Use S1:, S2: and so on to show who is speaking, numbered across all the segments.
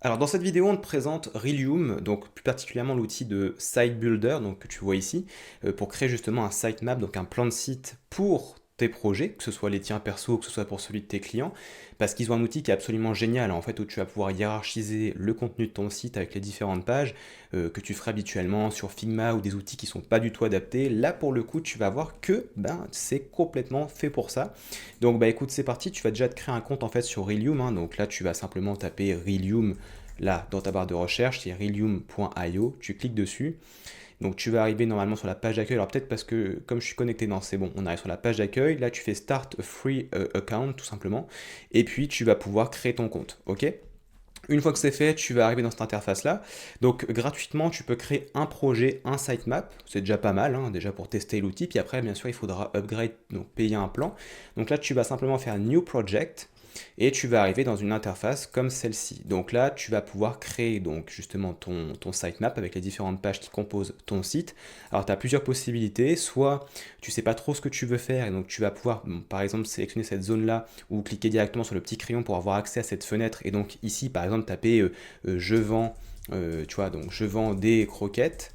S1: Alors dans cette vidéo, on te présente Realium, donc plus particulièrement l'outil de Site Builder, donc que tu vois ici, pour créer justement un sitemap, donc un plan de site pour tes projets, que ce soit les tiens perso, que ce soit pour celui de tes clients, parce qu'ils ont un outil qui est absolument génial, en fait, où tu vas pouvoir hiérarchiser le contenu de ton site avec les différentes pages que tu ferais habituellement sur Figma ou des outils qui sont pas du tout adaptés. Là, pour le coup, tu vas voir que c'est complètement fait pour ça. Donc écoute, c'est parti, tu vas déjà te créer un compte en fait sur Realium, hein. Donc là, tu vas simplement taper Realium là dans ta barre de recherche, c'est realium.io, tu cliques dessus. Donc tu vas arriver normalement sur la page d'accueil. Alors peut-être parce que comme je suis connecté, non, c'est bon, on arrive sur la page d'accueil. Là, tu fais Start a Free Account tout simplement. Et puis tu vas pouvoir créer ton compte, ok? Une fois que c'est fait, tu vas arriver dans cette interface-là. Donc gratuitement, tu peux créer un projet, un sitemap. C'est déjà pas mal, hein, déjà pour tester l'outil. Puis après, bien sûr, il faudra upgrade, donc payer un plan. Donc là, tu vas simplement faire New Project et tu vas arriver dans une interface comme celle-ci. Donc là, tu vas pouvoir créer donc justement ton sitemap avec les différentes pages qui composent ton site. Alors, tu as plusieurs possibilités. Soit tu sais pas trop ce que tu veux faire et donc tu vas pouvoir, bon, par exemple, sélectionner cette zone-là ou cliquer directement sur le petit crayon pour avoir accès à cette fenêtre. Et donc ici, par exemple, taper je vends, tu vois, donc je vends des croquettes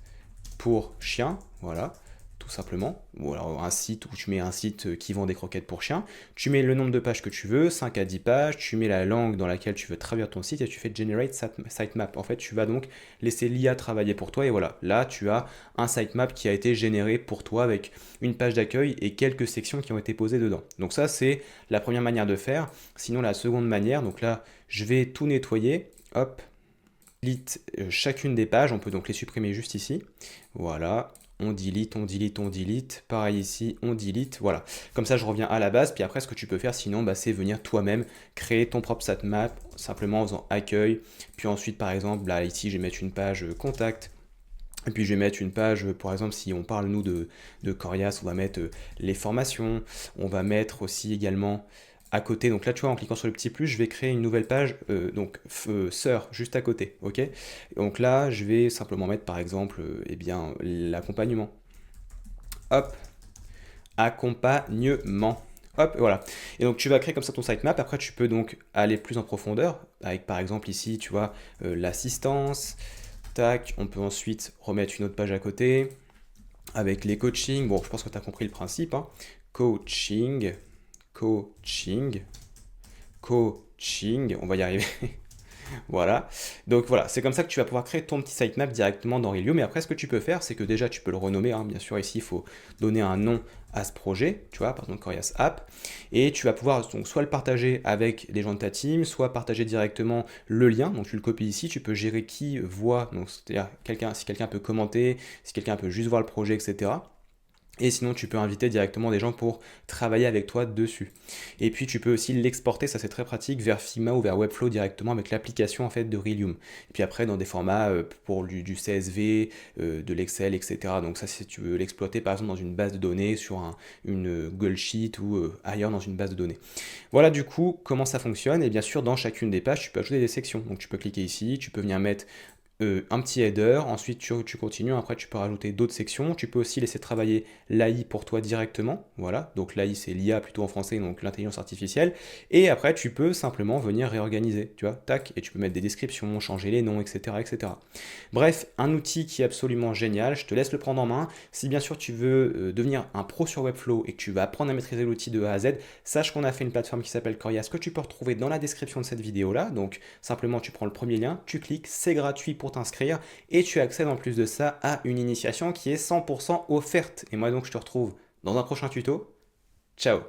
S1: pour chiens, voilà, tout simplement. Ou alors un site où tu mets un site qui vend des croquettes pour chiens. Tu mets le nombre de pages que tu veux, 5 à 10 pages, tu mets la langue dans laquelle tu veux traduire ton site et tu fais Generate Sitemap. En fait, tu vas donc laisser l'IA travailler pour toi et voilà, là tu as un sitemap qui a été généré pour toi avec une page d'accueil et quelques sections qui ont été posées dedans. Donc ça, c'est la première manière de faire. Sinon, la seconde manière, donc là, je vais tout nettoyer. Hop, delete chacune des pages, on peut donc les supprimer juste ici. Voilà, on delete, on delete, on delete. Pareil ici, on delete. Voilà. Comme ça, je reviens à la base. Puis après, ce que tu peux faire sinon, c'est venir toi-même créer ton propre sitemap simplement en faisant accueil. Puis ensuite, par exemple, là ici, je vais mettre une page contact. Et puis je vais mettre une page, par exemple, si on parle nous de Corias, on va mettre les formations. On va mettre aussi également à côté. Donc là, tu vois, en cliquant sur le petit plus, je vais créer une nouvelle page, donc sœur, juste à côté, ok? Donc là, je vais simplement mettre, par exemple, eh bien, l'accompagnement. Hop, accompagnement. Hop, voilà. Et donc tu vas créer comme ça ton sitemap. Après, tu peux donc aller plus en profondeur avec, par exemple, ici, tu vois, l'assistance. Tac, on peut ensuite remettre une autre page à côté avec les coachings. Bon, je pense que tu as compris le principe, hein. Coaching, coaching, coaching. On va y arriver. Voilà. Donc voilà, c'est comme ça que tu vas pouvoir créer ton petit sitemap directement dans Relio. Mais après, ce que tu peux faire, c'est que déjà, tu peux le renommer, hein. Bien sûr, ici, il faut donner un nom à ce projet, tu vois, par exemple Corias App. Et tu vas pouvoir donc soit le partager avec les gens de ta team, soit partager directement le lien. Donc tu le copies ici, tu peux gérer qui voit, donc c'est-à-dire quelqu'un, si quelqu'un peut commenter, si quelqu'un peut juste voir le projet, etc. Et sinon, tu peux inviter directement des gens pour travailler avec toi dessus. Et puis, tu peux aussi l'exporter, ça c'est très pratique, vers Figma ou vers Webflow directement avec l'application en fait de Realium. Et puis après, dans des formats pour du CSV, de l'Excel, etc. Donc ça, si tu veux l'exploiter par exemple dans une base de données, sur une Google Sheet ou ailleurs dans une base de données. Voilà du coup comment ça fonctionne. Et bien sûr, dans chacune des pages, tu peux ajouter des sections. Donc tu peux cliquer ici, tu peux venir mettre un petit header, ensuite tu continues, après tu peux rajouter d'autres sections, tu peux aussi laisser travailler l'AI pour toi directement, voilà, donc l'AI c'est l'IA plutôt en français, donc l'intelligence artificielle, et après tu peux simplement venir réorganiser, tu vois, tac, et tu peux mettre des descriptions, changer les noms, etc. etc. Bref, un outil qui est absolument génial, je te laisse le prendre en main, si bien sûr tu veux devenir un pro sur Webflow et que tu vas apprendre à maîtriser l'outil de A à Z, sache qu'on a fait une plateforme qui s'appelle Corias que tu peux retrouver dans la description de cette vidéo là, donc simplement tu prends le premier lien, tu cliques, c'est gratuit pour t'inscrire et tu accèdes en plus de ça à une initiation qui est 100% offerte. Et moi donc je te retrouve dans un prochain tuto. Ciao!